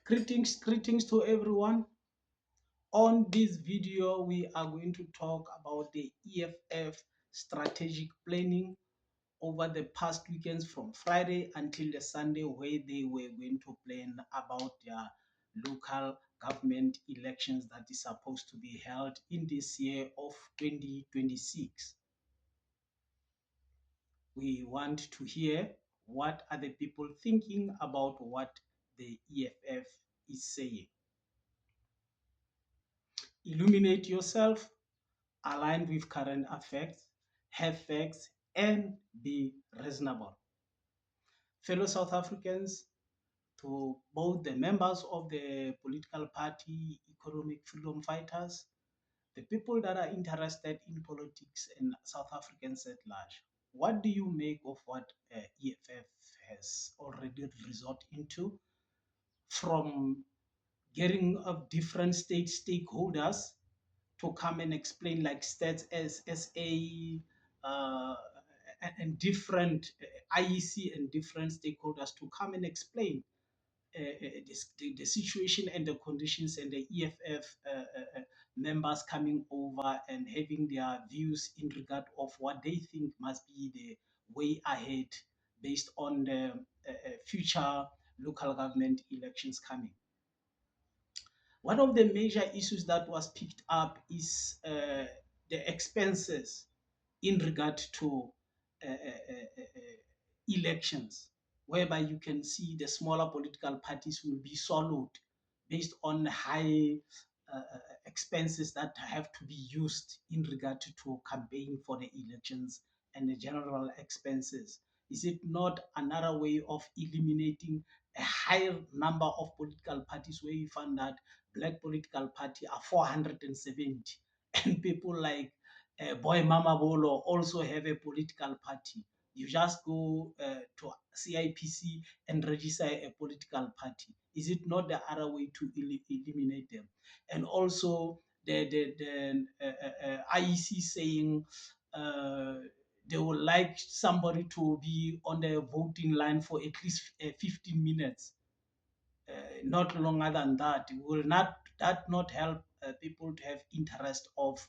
Greetings to everyone. On this video, we are going to talk about the EFF strategic planning over the past weekends from Friday until the Sunday, where they were going to plan about their local government elections that is supposed to be held in this year of 2026. We want to hear what are the people thinking about what the EFF is saying. Illuminate yourself, align with current affairs, have facts, and be reasonable. Fellow South Africans, to both the members of the political party, economic freedom fighters, the people that are interested in politics and South Africans at large, what do you make of what EFF has already resort into, from getting of different state stakeholders to come and explain, like Stats as SA, uh, and different IEC and different stakeholders to come and explain the situation and the conditions, and the EFF members coming over and having their views in regard of what they think must be the way ahead based on the future local government elections coming. One of the major issues that was picked up is the expenses in regard to elections, whereby you can see the smaller political parties will be swallowed based on high expenses that have to be used in regard to campaign for the elections and the general expenses. Is it not another way of eliminating a higher number of political parties, where you find that black political party are 470 and people like Boy Mama Bolo also have a political party? You just go to CIPC and register a political party. Is it not the other way to eliminate them? And also the IEC saying they would like somebody to be on the voting line for at least 15 minutes, not longer than that. Will not that not help people to have interest of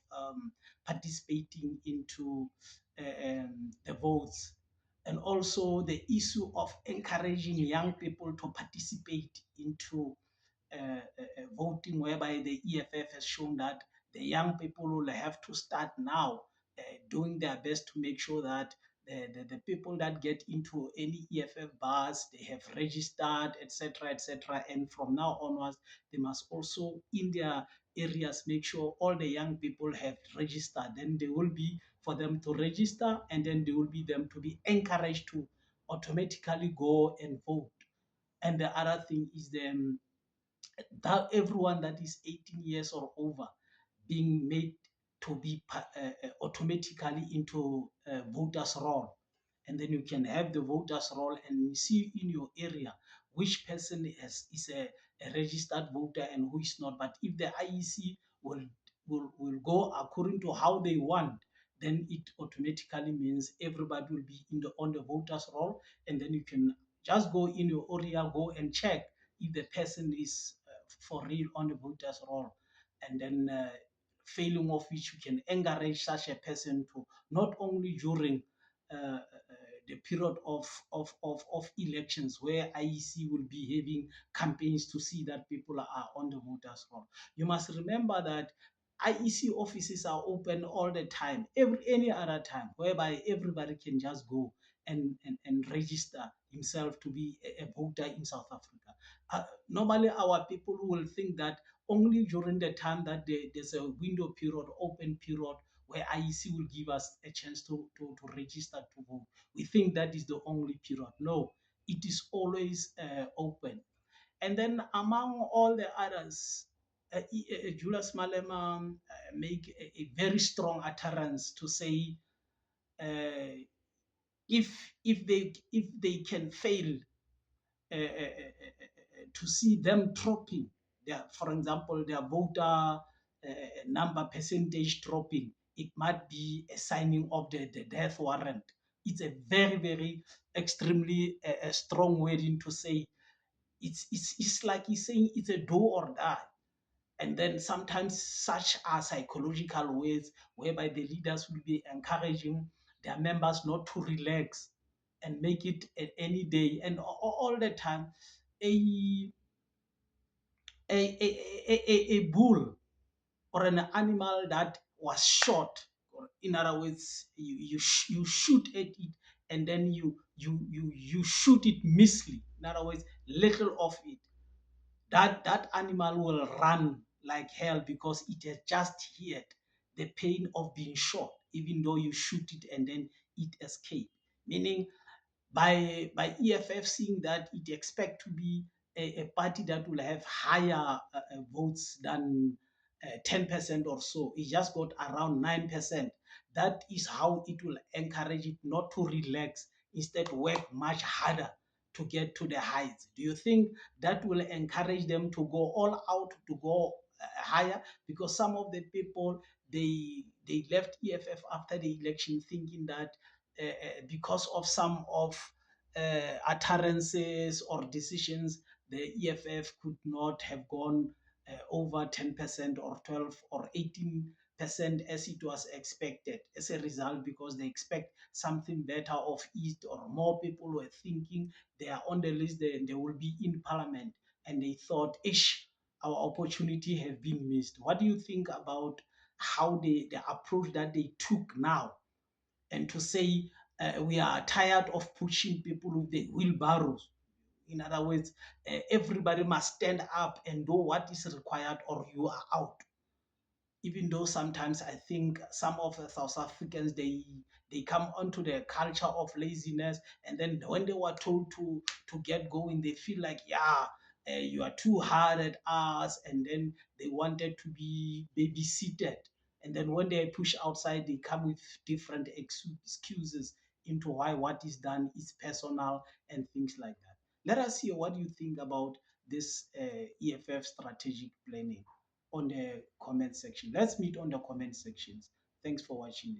participating into the votes? And also the issue of encouraging young people to participate into voting, whereby the EFF has shown that the young people will have to start now doing their best to make sure that the people that get into any EFF bars, they have registered, etc., etc. And from now onwards, they must also in their areas make sure all the young people have registered. Then they will be for them to register, and then they will be them to be encouraged to automatically go and vote. And the other thing is that everyone that is 18 years or over being made to be automatically into voters roll. And then you can have the voters roll and you see in your area which person is a registered voter and who is not. But if the IEC will go according to how they want, then it automatically means everybody will be on the voters roll. And then you can just go in your area, go and check if the person is for real on the voters roll. And then failing of which, you can encourage such a person to not only during the period of elections, where IEC will be having campaigns to see that people are on the voters roll. You must remember that IEC offices are open all the time, any other time, whereby everybody can just go and register himself to be a voter in South Africa. Normally, our people will think that only during the time that there's a window period, open period, where IEC will give us a chance to register to vote. We think that is the only period. No, it is always open. And then among all the others, Julius Malema make a very strong utterance to say if they can fail to see them dropping their, for example, their voter number percentage dropping, it might be a signing of the death warrant. It's a very, very extremely strong wording to say It's like he's saying it's a do or die. And then sometimes such are psychological ways whereby the leaders will be encouraging their members not to relax and make it any day and all the time. A a bull or an animal that was shot, or in other words, you shoot at it and then you shoot it missly. In other words, little of it, that animal will run like hell because it has just heard the pain of being shot, even though you shoot it and then it escape. Meaning, by EFF seeing that, it expect to be a party that will have higher votes than 10% or so. It just got around 9%. That is how it will encourage it not to relax, instead work much harder to get to the heights. Do you think that will encourage them to go all out, to go higher? Because some of the people, they left EFF after the election thinking that because of some of utterances or decisions, the EFF could not have gone over 10% or 12 or 18% as it was expected as a result, because they expect something better of it, or more people were thinking they are on the list, they will be in parliament, and they thought, ish, our opportunity have been missed. What do you think about how the approach that they took now, and to say we are tired of pushing people with the wheelbarrows? In other words, everybody must stand up and do what is required, or you are out. Even though sometimes I think some of the South Africans, they come onto the culture of laziness, and then when they were told to get going, they feel like, yeah, you are too hard at us, and then they wanted to be babysitted. And then when they push outside, they come with different excuses into why what is done is personal and things like that. Let us hear what you think about this EFF strategic planning on the comment section. Let's meet on the comment sections. Thanks for watching.